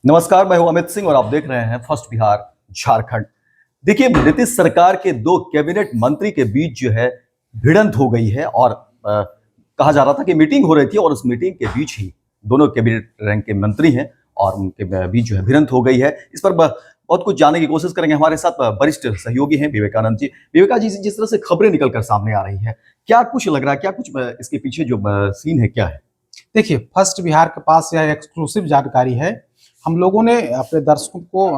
नमस्कार, मैं हूं अमित सिंह और आप देख रहे हैं फर्स्ट बिहार झारखंड। देखिए, नीतीश सरकार के दो कैबिनेट मंत्री के बीच जो है भिड़ंत हो गई है और कहा जा रहा था कि मीटिंग हो रही थी और उस मीटिंग के बीच ही दोनों कैबिनेट रैंक के मंत्री हैं और उनके बीच जो है भिड़ंत हो गई है। इस पर बहुत कुछ जानने की कोशिश करेंगे। हमारे साथ वरिष्ठ सहयोगी हैं विवेकानंद जी। विवेका जी, जिस तरह से खबरें निकलकर सामने आ रही है, क्या कुछ लग रहा है, क्या कुछ इसके पीछे जो सीन है क्या है? देखिए, फर्स्ट बिहार के पास यह एक्सक्लूसिव जानकारी है। हम लोगों ने अपने दर्शकों को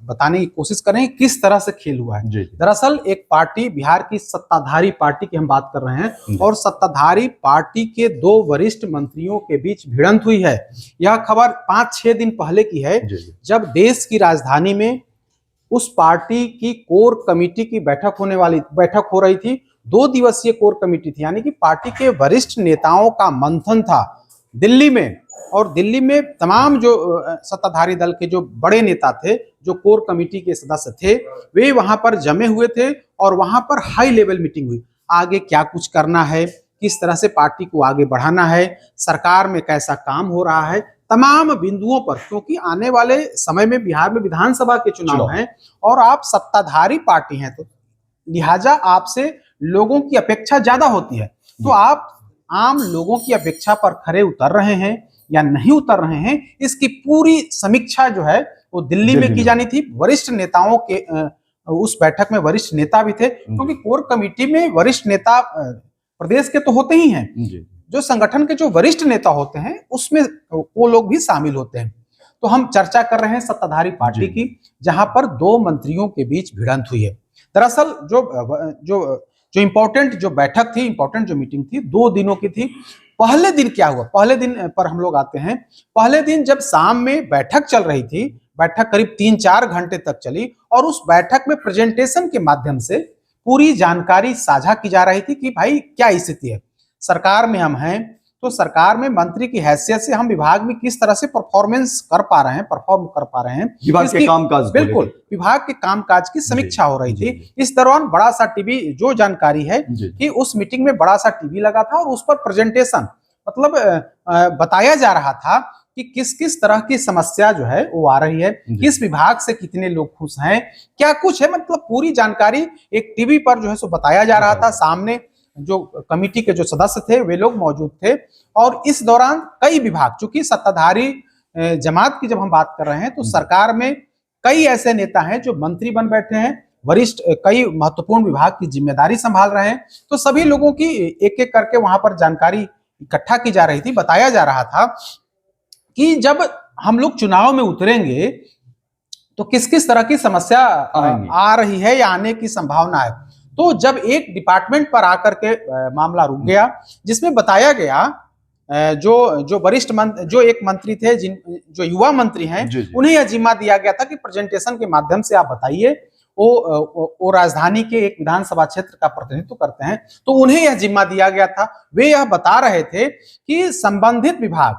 बताने की कोशिश करें किस तरह से खेल हुआ है। जी। दरअसल एक पार्टी, बिहार की सत्ताधारी पार्टी की हम बात कर रहे हैं और सत्ताधारी पार्टी के दो वरिष्ठ मंत्रियों के बीच भिड़ंत हुई है। यह खबर 5-6 दिन पहले की है, जब देश की राजधानी में उस पार्टी की कोर कमेटी की बैठक हो रही थी। 2 दिवसीय कोर कमेटी थी, यानी कि पार्टी के वरिष्ठ नेताओं का मंथन था दिल्ली में। और दिल्ली में तमाम जो सत्ताधारी दल के जो बड़े नेता थे, जो कोर कमेटी के सदस्य थे, वे वहां पर जमे हुए थे और वहां पर हाई लेवल मीटिंग हुई। आगे क्या कुछ करना है, किस तरह से पार्टी को आगे बढ़ाना है, सरकार में कैसा काम हो रहा है, तमाम बिंदुओं पर, क्योंकि आने वाले समय में बिहार में विधानसभा के चुनाव हैं और आप सत्ताधारी पार्टी हैं, तो लिहाजा आपसे लोगों की अपेक्षा ज्यादा होती है। तो आप आम लोगों की अपेक्षा पर खरे उतर रहे हैं या नहीं उतर रहे हैं, इसकी पूरी समीक्षा जो है वो दिल्ली में की जानी थी। वरिष्ठ नेताओं के उस बैठक में वरिष्ठ नेता भी थे, क्योंकि कोर कमेटी में वरिष्ठ नेता प्रदेश के तो होते ही हैं, जो संगठन के जो वरिष्ठ नेता होते हैं उसमें वो लोग भी शामिल होते हैं। तो हम चर्चा कर रहे हैं सत्ताधारी पार्टी की, जहां पर दो मंत्रियों के बीच भिड़ंत हुई है। दरअसल जो इंपॉर्टेंट जो बैठक थी, इंपॉर्टेंट जो मीटिंग थी, 2 दिनों की थी। पहले दिन क्या हुआ, पहले दिन पर हम लोग आते हैं। पहले दिन जब शाम में बैठक चल रही थी, बैठक करीब 3-4 घंटे तक चली और उस बैठक में प्रेजेंटेशन के माध्यम से पूरी जानकारी साझा की जा रही थी कि भाई क्या स्थिति है, सरकार में हम हैं, तो सरकार में मंत्री की हैसियत से हम विभाग में किस तरह से परफॉर्म कर पा रहे हैं विभाग के कामकाज, बिल्कुल विभाग के कामकाज की समीक्षा हो रही थी। इस दौरान बड़ा सा टीवी, जो जानकारी है कि उस मीटिंग में बड़ा सा टीवी लगा था और उस पर प्रेजेंटेशन, मतलब बताया जा रहा था कि किस किस तरह की समस्या जो है वो आ रही है, किस विभाग से कितने लोग खुश हैं, क्या कुछ है, मतलब पूरी जानकारी एक टीवी पर जो है सो बताया जा रहा था। सामने जो कमेटी के जो सदस्य थे वे लोग मौजूद थे और इस दौरान कई विभाग, चूंकि सत्ताधारी जमात की जब हम बात कर रहे हैं तो सरकार में कई ऐसे नेता हैं जो मंत्री बन बैठे हैं, वरिष्ठ कई महत्वपूर्ण विभाग की जिम्मेदारी संभाल रहे हैं। तो सभी लोगों की एक एक करके वहां पर जानकारी इकट्ठा की जा रही थी। बताया जा रहा था कि जब हम लोग चुनाव में उतरेंगे तो किस किस तरह की समस्या आ रही है या आने की संभावना है। तो जब एक डिपार्टमेंट पर आकर के मामला रुक गया, जिसमें बताया गया जो वरिष्ठ जो एक मंत्री थे, जो युवा मंत्री हैं, उन्हें यह जिम्मा दिया गया था कि प्रेजेंटेशन के माध्यम से आप बताइए। वो राजधानी के एक विधानसभा क्षेत्र का प्रतिनिधित्व करते हैं, तो उन्हें यह जिम्मा दिया गया था। वे यह बता रहे थे कि संबंधित विभाग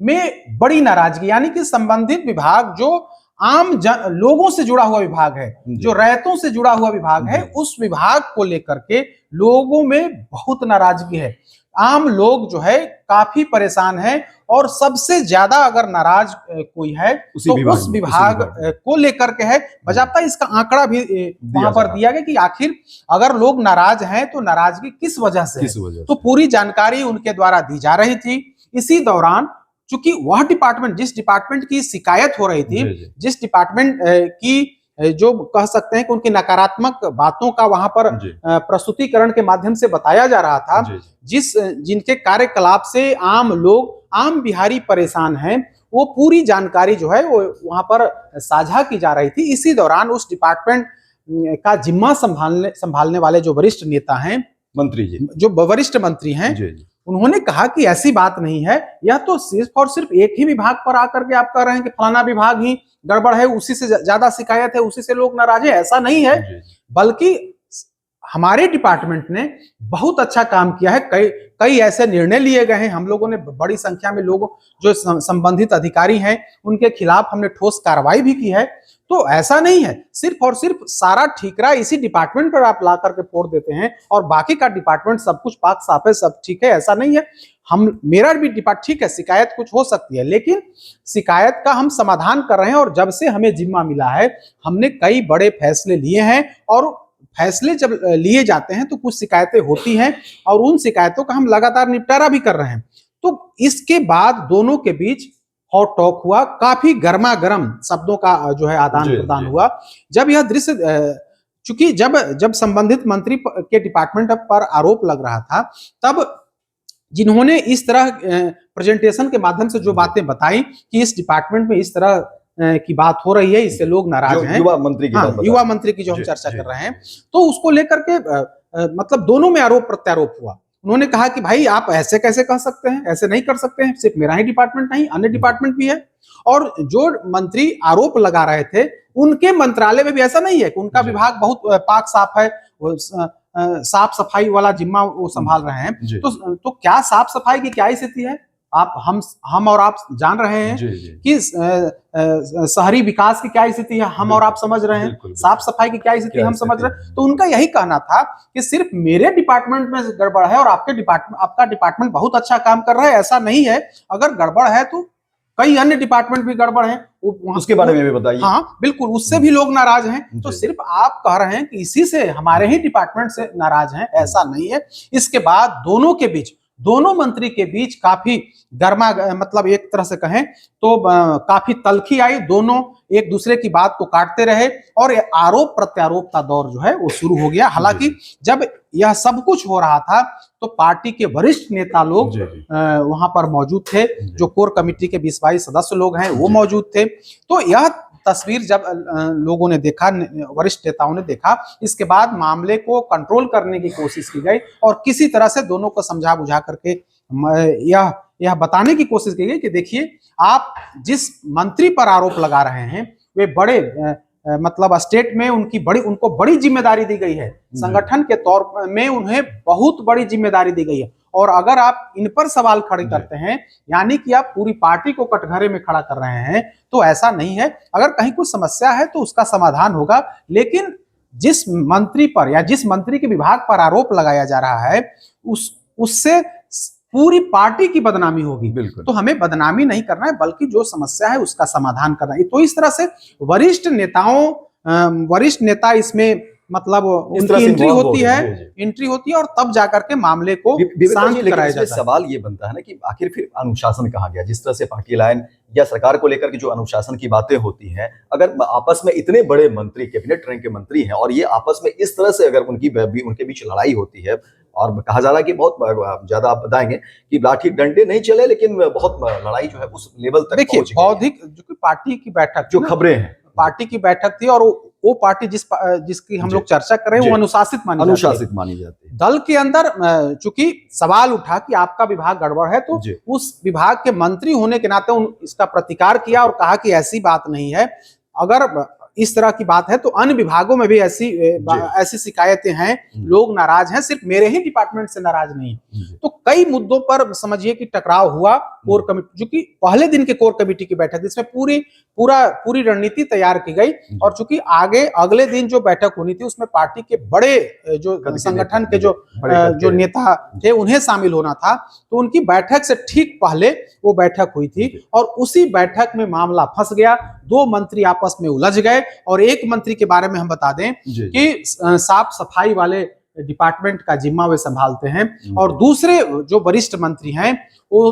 में बड़ी नाराजगी, यानी कि संबंधित विभाग जो आम लोगों से जुड़ा हुआ विभाग है, जो रैयतों से जुड़ा हुआ विभाग है, उस विभाग को लेकर के लोगों में बहुत नाराजगी है। आम लोग जो है काफी परेशान है और सबसे ज्यादा अगर नाराज कोई है तो उस विभाग को लेकर के है। बजाता इसका आंकड़ा भी वहां पर दिया गया कि आखिर अगर लोग नाराज हैं तो नाराजगी किस वजह से है। तो पूरी जानकारी उनके द्वारा दी जा रही थी। इसी दौरान चूंकि वह डिपार्टमेंट, जिस डिपार्टमेंट की शिकायत हो रही थी, जिस डिपार्टमेंट की जो कह सकते हैं कि उनकी नकारात्मक बातों का वहां पर प्रस्तुतिकरण के माध्यम से बताया जा रहा था, जिनके कार्यकलाप से आम लोग, आम बिहारी परेशान हैं, वो पूरी जानकारी जो है वो वहां पर साझा की जा रही थी। इसी दौरान उस डिपार्टमेंट का जिम्मा संभालने वाले जो वरिष्ठ नेता हैं, मंत्री जी, जो वरिष्ठ मंत्री हैं, उन्होंने कहा कि ऐसी बात नहीं है, यह तो सिर्फ और सिर्फ एक ही विभाग पर आकर के आप कह रहे हैं कि फलाना विभाग ही गड़बड़ है, उसी से ज्यादा शिकायत है, उसी से लोग नाराज है। ऐसा नहीं है, बल्कि हमारे डिपार्टमेंट ने बहुत अच्छा काम किया है। कई ऐसे निर्णय लिए गए हैं, हम लोगों ने बड़ी संख्या में लोगों, जो संबंधित अधिकारी हैं, उनके खिलाफ हमने ठोस कार्रवाई भी की है। तो ऐसा नहीं है सिर्फ और सिर्फ सारा ठीकरा इसी डिपार्टमेंट पर आप ला करके फोड़ देते हैं और बाकी का डिपार्टमेंट सब कुछ पाक साफ है, सब ठीक है, ऐसा नहीं है। हम मेरा भी डिपार्ट ठीक है, शिकायत कुछ हो सकती है, लेकिन शिकायत का हम समाधान कर रहे हैं। और जब से हमें जिम्मा मिला है हमने कई बड़े फैसले लिए हैं, और फैसले जब लिए जाते हैं तो कुछ शिकायतें होती हैं और उन शिकायतों का हम लगातार निपटारा भी कर रहे हैं। तो इसके बाद दोनों के बीच हॉट टॉक हुआ, काफी गर्मा गर्म शब्दों का जो है आदान प्रदान हुआ। जब यह दृश्य चूंकि जब संबंधित मंत्री के डिपार्टमेंट पर आरोप लग रहा था, तब जिन्होंने इस तरह प्रेजेंटेशन के माध्यम से जो बातें बताई कि इस डिपार्टमेंट में इस तरह की बात हो रही है, इससे लोग नाराज हैं, युवा मंत्री की हाँ, बात युवा मंत्री की जो हम चर्चा कर रहे हैं, तो उसको लेकर के मतलब दोनों में आरोप प्रत्यारोप हुआ। उन्होंने कहा कि भाई आप ऐसे कैसे कह सकते हैं, ऐसे नहीं कर सकते हैं, सिर्फ मेरा ही डिपार्टमेंट नहीं, अन्य डिपार्टमेंट भी है। और जो मंत्री आरोप लगा रहे थे उनके मंत्रालय में भी ऐसा नहीं है कि उनका विभाग बहुत पाक साफ है, साफ सफाई वाला जिम्मा वो संभाल रहे हैं। तो क्या साफ सफाई की क्या स्थिति है, आप हम और आप जान रहे हैं कि शहरी विकास की क्या स्थिति है, हम और आप समझ रहे हैं, साफ सफाई की क्या स्थिति हम समझ रहे हैं। तो उनका यही कहना था कि सिर्फ मेरे डिपार्टमेंट में गड़बड़ है और आपका डिपार्टमेंट बहुत अच्छा काम कर रहा है, ऐसा नहीं है। अगर गड़बड़ है तो कई अन्य डिपार्टमेंट भी गड़बड़ हैं, उसके बारे में भी बताइए। हाँ बिल्कुल, उससे भी लोग नाराज हैं। तो सिर्फ आप कह रहे हैं कि इसी से हमारे ही डिपार्टमेंट से नाराज हैं, ऐसा नहीं है। इसके बाद दोनों मंत्री के बीच काफी गर्मा मतलब एक तरह से कहें तो काफी तल्खी आई, दोनों एक दूसरे की बात को काटते रहे और आरोप प्रत्यारोप का दौर जो है वो शुरू हो गया। हालांकि जब यह सब कुछ हो रहा था तो पार्टी के वरिष्ठ नेता लोग वहां पर मौजूद थे, जो कोर कमेटी के 20-22 सदस्य लोग हैं वो मौजूद थे। तो यह तस्वीर जब लोगों ने देखा, वरिष्ठ नेताओं ने देखा, इसके बाद मामले को कंट्रोल करने की कोशिश की गई और किसी तरह से दोनों को समझा बुझा करके यह बताने की कोशिश की गई कि देखिए, आप जिस मंत्री पर आरोप लगा रहे हैं वे बड़े मतलब स्टेट में उनको बड़ी जिम्मेदारी दी गई है, संगठन के तौर में उन्हें बहुत बड़ी जिम्मेदारी दी गई है। और अगर आप इन पर सवाल खड़े करते हैं, यानी कि आप पूरी पार्टी को कटघरे में खड़ा कर रहे हैं, तो ऐसा नहीं है। अगर कहीं कुछ समस्या है तो उसका समाधान होगा, लेकिन जिस मंत्री पर या जिस मंत्री के विभाग पर आरोप लगाया जा रहा है उससे पूरी पार्टी की बदनामी होगी। तो हमें बदनामी नहीं करना है, बल्कि जो समस्या है उसका समाधान करना है। तो इस तरह से वरिष्ठ नेता इसमें मतलब उनकी एंट्री होती है और तब जाकर के मामले को शांत कराया जाता है। सवाल ये बनता है ना कि आखिर फिर अनुशासन कहाँ गया? जिस तरह से पार्टी लाइन या सरकार को लेकर के जो अनुशासन की बातें होती हैं, अगर आपस में इतने बड़े मंत्री, कैबिनेट रैंक के मंत्री हैं और ये आपस में इस तरह से अगर उनके बीच लड़ाई होती है, और कहा जा रहा है कि बहुत ज्यादा, आप बताएंगे कि लाठी डंडे नहीं चले, लेकिन बहुत लड़ाई जो है उस लेवल तक देखिए, बौद्धिक जो पार्टी की बैठक, जो खबरें हैं, पार्टी की बैठक थी और वो पार्टी जिसकी हम लोग चर्चा कर रहे हैं वो अनुशासित मानी जाती है। दल के अंदर चूंकि सवाल उठा कि आपका विभाग गड़बड़ है, तो उस विभाग के मंत्री होने के नाते इसका प्रतिकार किया और कहा कि ऐसी बात नहीं है। अगर इस तरह की बात है तो अन्य विभागों में भी ऐसी शिकायतें हैं, लोग नाराज हैं, सिर्फ मेरे ही डिपार्टमेंट से नाराज नहीं। तो कई मुद्दों पर समझिए कि टकराव हुआ। कोर कमेटी, जो कि पहले दिन के कोर कमेटी की बैठक, इसमें पूरी रणनीति तैयार की गई और चूंकि अगले दिन जो बैठक होनी थी उसमें पार्टी के बड़े जो संगठन के जो नेता थे उन्हें शामिल होना था, तो उनकी बैठक से ठीक पहले वो बैठक हुई थी और उसी बैठक में मामला फंस गया। दो मंत्री आपस में उलझ गए और एक मंत्री के बारे में हम बता दें कि साफ सफाई वाले डिपार्टमेंट का जिम्मा वे संभालते हैं और दूसरे जो वरिष्ठ मंत्री हैं वो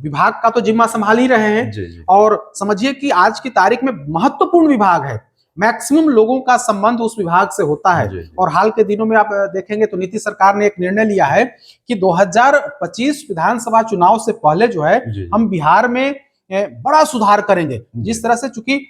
विभाग का तो जिम्मा संभाल ही रहे हैं। और समझिए कि आज की तारीख में महत्वपूर्ण विभाग है, मैक्सिमम लोगों का संबंध उस विभाग से होता है। और हाल के दिनों में आप देखेंगे तो नीतीश सरकार ने एक निर्णय लिया है कि 2025 विधानसभा चुनाव से पहले जो है हम बिहार में बड़ा सुधार करेंगे। जिस तरह से चूंकि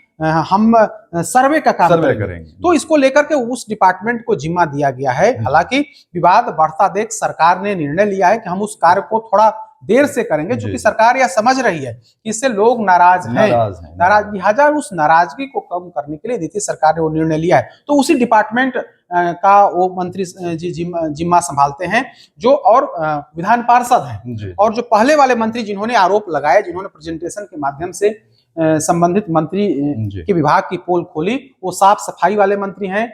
हम सर्वे का काम करेंगे, तो इसको लेकर के उस डिपार्टमेंट को जिम्मा दिया गया है। हालांकि विवाद बढ़ता देख सरकार ने निर्णय लिया है कि हम उस कार्य को थोड़ा देर से करेंगे, क्योंकि सरकार यह समझ रही है कि इससे लोग नाराज हैं। लिहाजा उस नाराजगी को कम करने के लिए नीतीश सरकार ने वो निर्णय लिया है। तो उसी डिपार्टमेंट का वो मंत्री जी जिम्मा संभालते हैं जो और विधान पार्षद हैं। और जो पहले वाले मंत्री जिन्होंने आरोप लगाए, जिन्होंने प्रेजेंटेशन के माध्यम से संबंधित मंत्री के विभाग की पोल खोली, वो साफ सफाई वाले मंत्री हैं,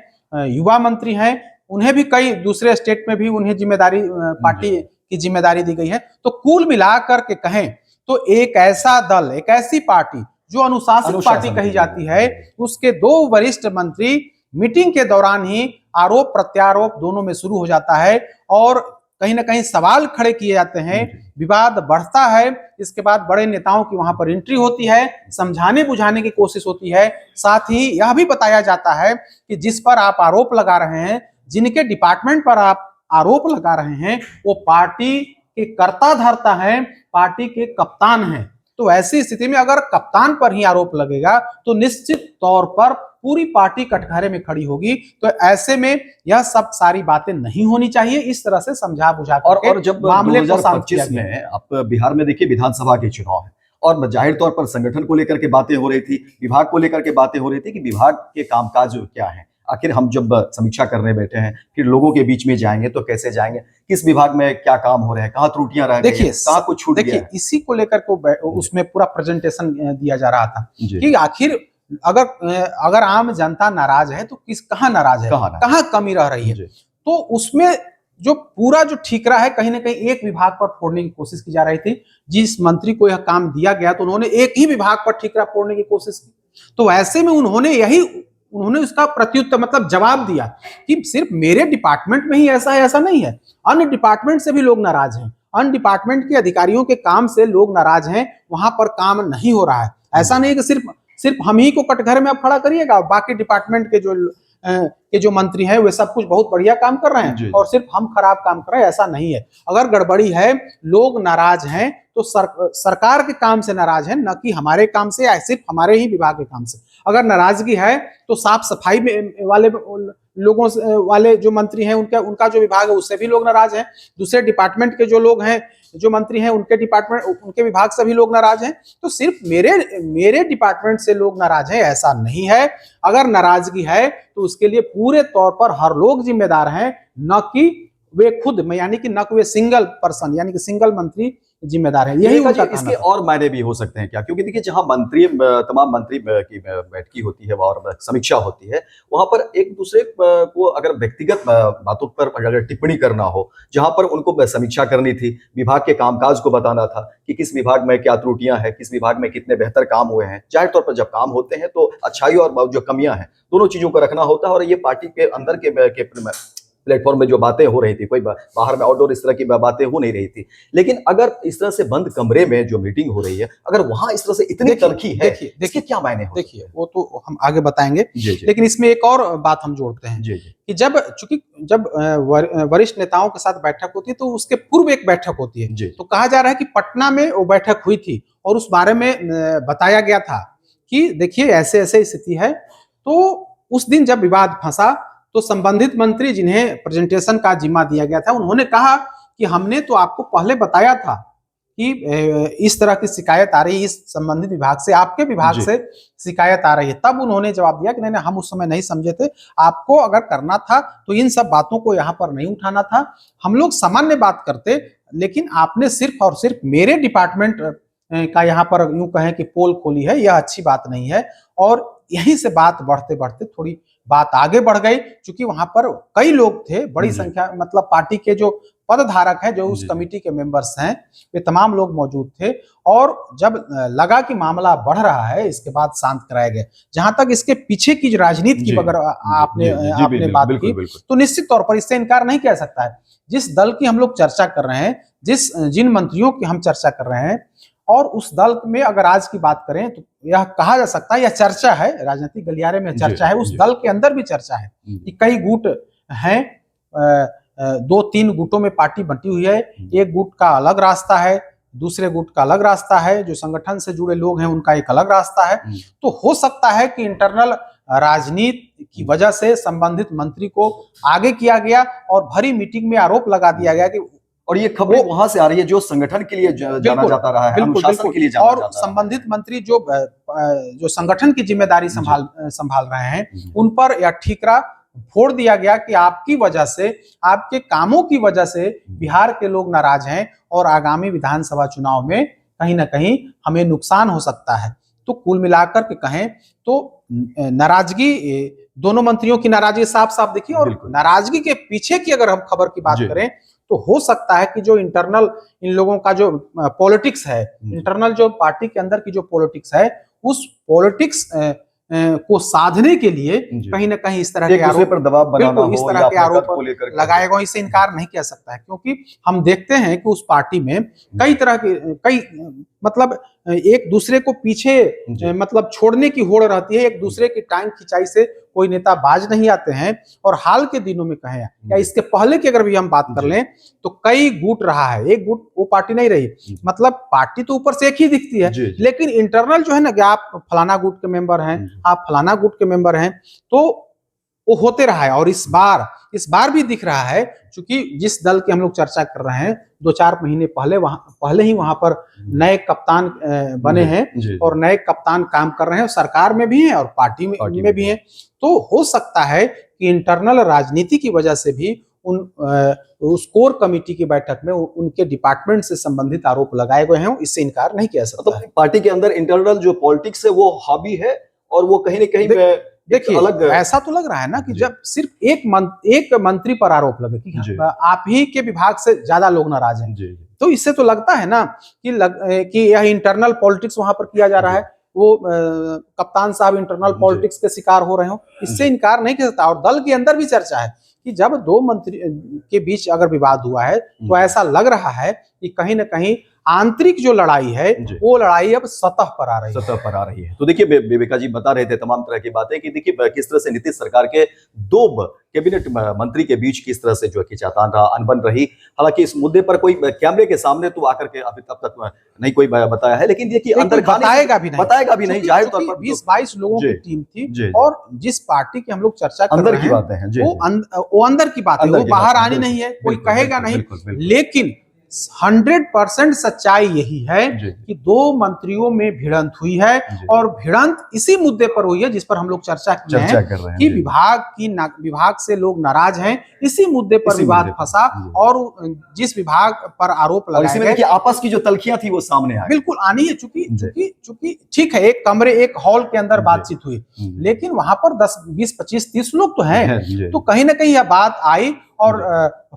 युवा मंत्री हैं। उन्हें भी कई दूसरे स्टेट में भी उन्हें जिम्मेदारी पार्टी की जिम्मेदारी दी गई है। तो कुल मिलाकर के कहें तो एक ऐसा दल, एक ऐसी पार्टी जो अनुशासित पार्टी कही जाती है, उसके दो वरिष्ठ मंत्री मीटिंग के दौरान ही आरोप प्रत्यारोप दोनों में शुरू हो जाता है और कहीं ना कहीं सवाल खड़े किए जाते हैं, विवाद बढ़ता है। इसके बाद बड़े नेताओं की वहां पर एंट्री होती है, समझाने बुझाने की कोशिश होती है। साथ ही यह भी बताया जाता है कि जिस पर आप आरोप लगा रहे हैं, जिनके डिपार्टमेंट पर आप आरोप लगा रहे हैं, वो पार्टी के कर्ता धर्ता हैं, पार्टी के कप्तान हैं। तो ऐसी स्थिति में अगर कप्तान पर ही आरोप लगेगा तो निश्चित तौर पर पूरी पार्टी कटघरे में खड़ी होगी। तो ऐसे में यह सब सारी बातें नहीं होनी चाहिए। इस तरह से समझा बुझा और जब मामले को शांत 2025 में आप बिहार में देखिए विधानसभा के चुनाव है और जाहिर तौर पर संगठन को लेकर के बातें हो रही थी, विभाग को लेकर के बातें हो रही थी कि विभाग के कामकाज क्या है। आखिर हम जब समीक्षा करने बैठे हैं, फिर लोगों के बीच में जाएंगे तो कैसे जाएंगे, किस विभाग में क्या काम हो रहे हैं, कहाँ त्रुटियां रह गई हैं, कहाँ कुछ छूट गया है। इसी को लेकर के उसमें पूरा प्रेजेंटेशन दिया जा रहा था कि आखिर अगर आम जनता नाराज है तो कहाँ नाराज है, कहाँ कमी रह रही है। तो उसमें जो पूरा जो ठीकरा है कहीं ना कहीं एक विभाग पर फोड़ने की कोशिश की जा रही थी। जिस मंत्री को यह काम दिया गया तो उन्होंने एक ही विभाग पर ठीकरा फोड़ने की कोशिश की। तो ऐसे में उन्होंने उसका प्रत्युत्तर मतलब जवाब दिया कि सिर्फ मेरे डिपार्टमेंट में ही ऐसा है, ऐसा नहीं है, अन्य डिपार्टमेंट से भी लोग नाराज हैं, अन्य डिपार्टमेंट के अधिकारियों के काम से लोग नाराज हैं, वहां पर काम नहीं हो रहा है। ऐसा नहीं कि सिर्फ हम ही को कटघरे में आप खड़ा करिएगा, बाकी डिपार्टमेंट के जो मंत्री हैं वे सब कुछ बहुत बढ़िया काम कर रहे हैं और सिर्फ हम खराब काम कर रहे हैं, ऐसा नहीं है। अगर गड़बड़ी है, लोग नाराज हैं तो सरकार के काम से नाराज है, न कि हमारे काम से या सिर्फ हमारे ही विभाग के काम से। अगर नाराजगी है तो साफ सफाई वाले लोगों वाले जो मंत्री हैं उनका जो विभाग है उससे भी लोग नाराज हैं। दूसरे डिपार्टमेंट के जो लोग हैं, जो मंत्री हैं, उनके विभाग से भी लोग नाराज हैं। तो सिर्फ मेरे डिपार्टमेंट से लोग नाराज हैं ऐसा नहीं है। अगर नाराजगी है तो उसके लिए पूरे तौर पर हर लोग जिम्मेदार हैं, न कि वे खुद, यानी कि न कि वे सिंगल पर्सन यानी कि सिंगल मंत्री जिम्मेदार है। यही उनका इसके और मायने भी हो सकते हैं क्या? क्योंकि देखिए जहां तमाम मंत्री की बैठकी होती है और समीक्षा होती है, वहां पर एक दूसरे को अगर व्यक्तिगत बातों पर अगर टिप्पणी करना हो, जहां पर उनको समीक्षा करनी थी, विभाग के कामकाज को बताना था कि किस विभाग में क्या त्रुटियां हैं, किस विभाग में कितने बेहतर काम हुए हैं। जाहिर तौर पर जब काम होते हैं तो अच्छाई और जो कमियां हैं दोनों चीजों को रखना होता है। और ये पार्टी के अंदर के प्लेटफॉर्म में जो बातें हो रही थी, कोई बाहर में आउटडोर इस तरह की बातें हो नहीं रही थी। लेकिन अगर इस तरह से बंद कमरे में जो मीटिंग हो रही है, अगर वहां इस तरह से इतनी तलखी है, देखिए क्या मायने हो? देखिए वो तो हम आगे बताएंगे, लेकिन इसमें एक और बात हम जोड़ते हैं कि जब वरिष्ठ नेताओं के साथ बैठक होती है तो उसके पूर्व एक बैठक होती है। तो कहा जा रहा है कि पटना में वो बैठक हुई थी और उस बारे में बताया गया था कि देखिए ऐसे ऐसे स्थिति है। तो उस दिन जब विवाद फंसा तो संबंधित मंत्री जिन्हें प्रेजेंटेशन का जिम्मा दिया गया था, उन्होंने कहा कि हमने तो आपको पहले बताया था कि इस तरह की शिकायत आ रही है, इस संबंधित विभाग से, आपके विभाग से शिकायत आ रही है। तब उन्होंने जवाब दिया कि नहीं, हम उस समय नहीं समझे थे, आपको अगर करना था तो इन सब बातों को यहाँ पर नहीं उठाना था, हम लोग सामान्य बात करते, लेकिन आपने सिर्फ और सिर्फ मेरे डिपार्टमेंट का यहाँ पर यूं कहें कि पोल खोली है, यह अच्छी बात नहीं है। और यहीं से बात बढ़ते बढ़ते थोड़ी बात आगे बढ़ गई, क्योंकि वहां पर कई लोग थे, बड़ी संख्या, मतलब पार्टी के जो पदधारक हैं, जो उस कमेटी के मेंबर्स हैं, वे तमाम लोग मौजूद थे। और जब लगा कि मामला बढ़ रहा है, इसके बाद शांत कराया गया। जहां तक इसके पीछे की राजनीति की अगर आपने बात की, तो निश्चित तौर पर इससे इनकार नहीं किया सकता है। जिस दल की हम लोग चर्चा कर रहे हैं, जिन मंत्रियों की हम चर्चा कर रहे हैं, और उस दल में अगर आज की बात करें तो यह कहा जा सकता है, यह चर्चा है, राजनीतिक गलियारे में चर्चा है, उस दल के अंदर भी चर्चा है कि कई गुट हैं, 2-3 गुटों में पार्टी बंटी हुई है। एक गुट का अलग रास्ता है, दूसरे गुट का अलग रास्ता है, जो संगठन से जुड़े लोग हैं उनका एक अलग रास्ता है। तो हो सकता है कि इंटरनल राजनीति की वजह से संबंधित मंत्री को आगे किया गया और भरी मीटिंग में आरोप लगा दिया गया कि, और ये खबरें वहां से आ रही है जो संगठन के लिए जाना जाता रहा है, अनुशासन के लिए जाना और जाता है। संबंधित मंत्री जो संगठन की जिम्मेदारी संभाल रहे हैं, उन पर यह ठीकरा फोड़ दिया गया कि आपकी वजह से, आपके कामों की वजह से बिहार के लोग नाराज हैं और आगामी विधानसभा चुनाव में कहीं ना कहीं हमें नुकसान हो सकता है। तो कुल मिलाकर के कहें तो नाराजगी, दोनों मंत्रियों की नाराजगी साफ साफ दिखी। और नाराजगी के पीछे की अगर हम खबर की बात करें तो हो सकता है कि जो इंटरनल इन लोगों का जो पॉलिटिक्स है, इंटरनल जो पार्टी के अंदर की जो पॉलिटिक्स है, उस पॉलिटिक्स को साधने के लिए कहीं ना कहीं इस तरह के एक दूसरे आरोप, पर दबाव बनाना बिल्कुल इस हो तरह या के अपने आरोप कद को लेकर के लगाए गए, इसे इनकार नहीं किया सकता है। क्योंकि हम देखते हैं कि उस पार्टी में कई तरह के कई मतलब एक दूसरे को पीछे मतलब छोड़ने की होड़ रहती है, एक दूसरे की टांग खिंचाई से कोई नेता बाज नहीं आते हैं। और हाल के दिनों में कहें या इसके पहले की अगर भी हम बात कर लें तो कई गुट रहा है, एक गुट वो पार्टी नहीं रही। मतलब पार्टी तो ऊपर से एक ही दिखती है, लेकिन इंटरनल जो है ना कि आप फलाना गुट के मेंबर हैं, आप फलाना गुट के मेंबर हैं, तो वो होते रहा है। और इस बार भी दिख रहा है, क्योंकि जिस दल की हम लोग चर्चा कर रहे हैं 2-4 महीने पहले ही वहां पर नए कप्तान बने हैं और नए कप्तान काम कर रहे हैं, सरकार में भी हैं और पार्टी में भी हैं। तो हो सकता है कि इंटरनल राजनीति की वजह से भी उस कोर कमेटी की बैठक में उनके डिपार्टमेंट से संबंधित आरोप लगाए गए हैं, इससे इनकार नहीं किया सकता। तो पार्टी के अंदर इंटरनल जो पॉलिटिक्स है वो हावी है और वो कहीं ना कहीं देखिए अलग ऐसा तो लग रहा है ना कि जब सिर्फ एक मंत्री पर आरोप लगे कि आप ही के विभाग से ज्यादा लोग नाराज हैं, तो इससे तो लगता है ना कि यह इंटरनल पॉलिटिक्स वहां पर किया जा रहा है, वो कप्तान साहब इंटरनल पॉलिटिक्स के शिकार हो रहे हो, इससे इनकार नहीं किया सकता। और दल के अंदर भी चर्चा है कि जब दो मंत्री के बीच अगर विवाद हुआ है तो ऐसा लग रहा है कि कहीं ना कहीं आंतरिक जो लड़ाई है वो लड़ाई अब सतह पर आ रही है। तो देखिए विवेका जी बता रहे थे तमाम तरह की बातें कि देखिए किस तरह से नीतीश सरकार के दो कैबिनेट मंत्री के बीच किस तरह से जो है खींचातान रहा, अनबन रही। हालांकि इस मुद्दे पर कोई कैमरे के सामने तो आकर के अभी तब तक नहीं कोई बताया है, लेकिन देखिए अंदर बताएगा भी नहीं जाहिर तौर पर 20-22 लोगों की टीम थी और जिस पार्टी की हम लोग चर्चा कर रहे हैं बातें हैं वो अंदर की बात है, वो बाहर आनी नहीं है, कोई कहेगा नहीं। लेकिन 100% सच्चाई यही है कि दो मंत्रियों में भिड़ंत हुई है और भिड़ंत इसी मुद्दे पर हुई है जिस पर हम लोग चर्चा कर रहे हैं कि विभाग से लोग नाराज हैं, इसी मुद्दे पर विवाद फंसा और जिस विभाग पर आरोप लगाए गए आपस की जो तल्खियां थी वो सामने आई, बिल्कुल आनी है। चूंकि ठीक है एक हॉल के अंदर बातचीत हुई, लेकिन वहां पर 10, 20, 25, 30 लोग तो हैं, तो कहीं ना कहीं यह बात आई। और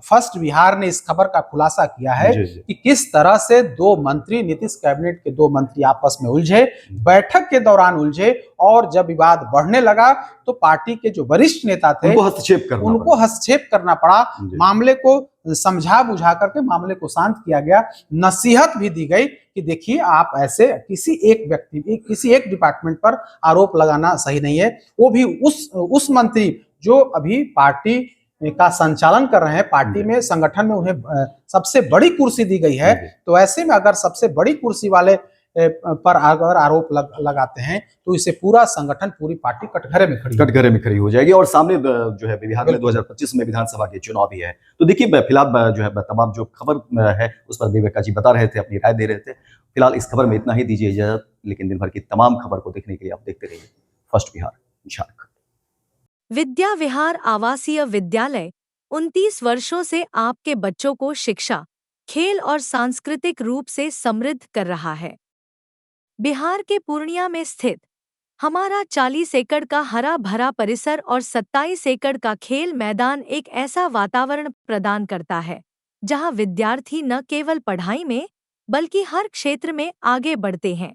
फर्स्ट बिहार ने इस खबर का खुलासा किया है कि किस तरह से दो मंत्री, नीतीश कैबिनेट के दो मंत्री आपस में उलझे, बैठक के दौरान उलझे, और जब विवाद बढ़ने लगा तो पार्टी के जो वरिष्ठ नेता थे उनको हस्तक्षेप करना पड़ा। मामले को समझा बुझा करके मामले को शांत किया गया, नसीहत भी दी गई कि देखिए आप ऐसे किसी एक व्यक्ति, किसी एक डिपार्टमेंट पर आरोप लगाना सही नहीं है, वो भी उस मंत्री जो अभी पार्टी का संचालन कर रहे हैं, पार्टी में संगठन में उन्हें सबसे बड़ी कुर्सी दी गई है। तो ऐसे में अगर सबसे बड़ी कुर्सी वाले पर अगर आरोप लगाते हैं तो इसे पूरा संगठन, पूरी पार्टी कटघरे में खड़ी हो जाएगी। और सामने जो है बिहार में 2025 में विधानसभा के चुनाव भी है। तो देखिए फिलहाल जो है तमाम जो खबर है उस पर विवेका जी बता रहे थे, अपनी राय दे रहे थे। फिलहाल इस खबर में इतना ही, दीजिए इजाजत। लेकिन दिन भर की तमाम खबर को देखने के लिए आप देखते रहिए फर्स्ट बिहार झारखंड। विद्या विहार आवासीय विद्यालय 29 वर्षों से आपके बच्चों को शिक्षा, खेल और सांस्कृतिक रूप से समृद्ध कर रहा है। बिहार के पूर्णिया में स्थित हमारा 40 एकड़ का हरा भरा परिसर और 27 एकड़ का खेल मैदान एक ऐसा वातावरण प्रदान करता है जहां विद्यार्थी न केवल पढ़ाई में बल्कि हर क्षेत्र में आगे बढ़ते हैं।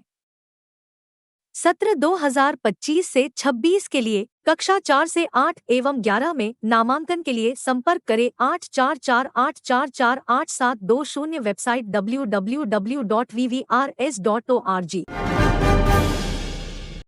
सत्र 2025 से 26 के लिए कक्षा 4 से 8 एवं 11 में नामांकन के लिए संपर्क करें 8448448720। Website www.vvrs.org।